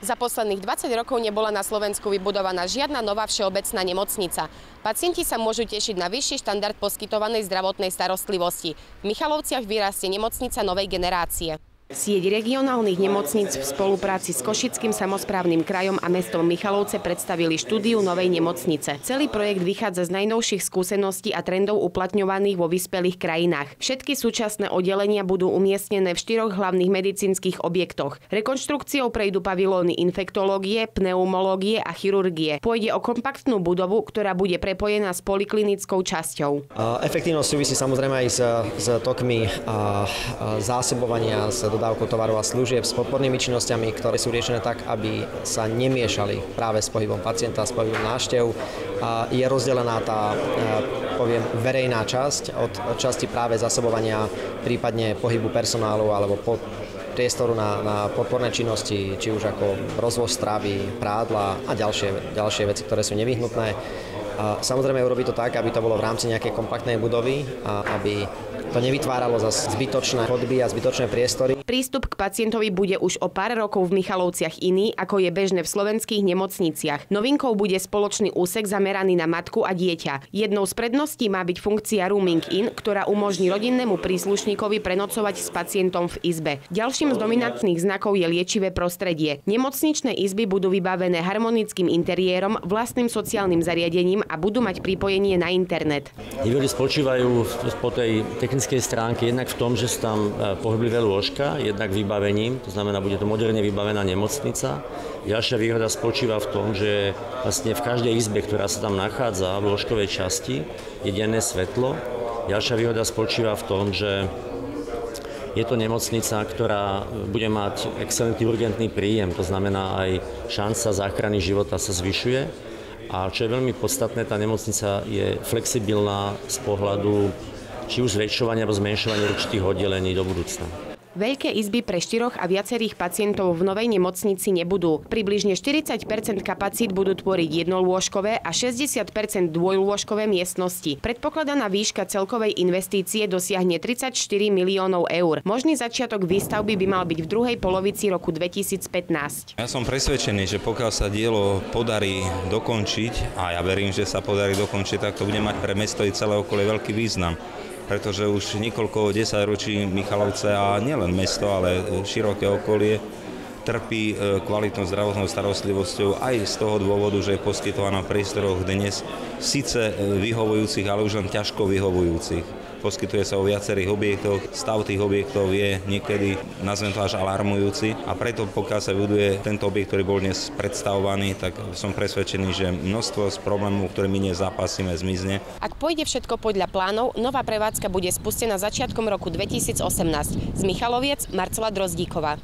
Za posledných 20 rokov nebola na Slovensku vybudovaná žiadna nová všeobecná nemocnica. Pacienti sa môžu tešiť na vyšší štandard poskytovanej zdravotnej starostlivosti. V Michalovciach vyrastie nemocnica novej generácie. Sieť regionálnych nemocníc v spolupráci s Košickým samosprávnym krajom a mestom Michalovce predstavili štúdiu novej nemocnice. Celý projekt vychádza z najnovších skúseností a trendov uplatňovaných vo vyspelých krajinách. Všetky súčasné oddelenia budú umiestnené v 4 hlavných medicínskych objektoch. Rekonštrukciou prejdú pavilóny infektológie, pneumológie a chirurgie. Pôjde o kompaktnú budovu, ktorá bude prepojená s poliklinickou časťou. Efektívnosť súvisí samozrejme aj s tokmi zásobovania s dodávkou tovarov a služieb s podpornými činnosťami, ktoré sú riešené tak, aby sa nemiešali práve s pohybom pacienta, s pohybom návštev. Je rozdelená tá, verejná časť od časti práve zásobovania, prípadne pohybu personálu alebo priestoru na podporné činnosti, či už ako rozvoz stravy, prádla a ďalšie veci, ktoré sú nevyhnutné. Samozrejme urobiť to tak, aby to bolo v rámci nejakej kompaktnej budovy a aby to nevytváralo zase zbytočné chodby a zbytočné priestory. Prístup k pacientovi bude už o pár rokov v Michalovciach iný, ako je bežné v slovenských nemocniciach. Novinkou bude spoločný úsek zameraný na matku a dieťa. Jednou z predností má byť funkcia rooming in, ktorá umožní rodinnému príslušníkovi prenocovať s pacientom v izbe. Ďalším z dominantných znakov je liečivé prostredie. Nemocničné izby budú vybavené harmonickým interiérom, vlastným sociálnym zariadením a budú mať pripojenie na internet. Výhody spočívajú po tej technickej stránke jednak v tom, že sú tam pohyblivé lôžka, jednak vybavením, to znamená, bude to moderne vybavená nemocnica. Ďalšia výhoda spočíva v tom, že vlastne v každej izbe, ktorá sa tam nachádza v lôžkovej časti, je denné svetlo. Ďalšia výhoda spočíva v tom, že je to nemocnica, ktorá bude mať excelentný urgentný príjem, to znamená aj šanca záchrany života sa zvyšuje. A čo je veľmi podstatné, tá nemocnica je flexibilná z pohľadu či už zväčšovania alebo zmenšovania určitých oddelení do budúcna. Veľké izby pre 4 a viacerých pacientov v novej nemocnici nebudú. Približne 40% kapacít budú tvoriť jednolôžkové a 60% dvojlôžkové miestnosti. Predpokladaná výška celkovej investície dosiahne 34 miliónov eur. Možný začiatok výstavby by mal byť v druhej polovici roku 2015. Ja som presvedčený, že pokiaľ sa dielo podarí dokončiť, a ja verím, že sa podarí dokončiť, tak to bude mať pre mesto i celé okolie veľký význam. Pretože už niekoľko desaťročí Michalovce a nielen mesto, ale široké okolie trpí kvalitnou zdravotnou starostlivosťou aj z toho dôvodu, že je poskytovaná v priestoroch dnes síce vyhovujúcich, ale už len ťažko vyhovujúcich. Poskytuje sa o viacerých objektoch, stav tých objektov je niekedy, nazvem to až alarmujúci, a preto pokiaľ sa buduje tento objekt, ktorý bol dnes predstavovaný, tak som presvedčený, že množstvo z problémov, ktorými dnes zápasíme, zmizne. Ak pôjde všetko podľa plánov, nová prevádzka bude spustená začiatkom roku 2018. Z Michaloviec Marcela Drozdíková.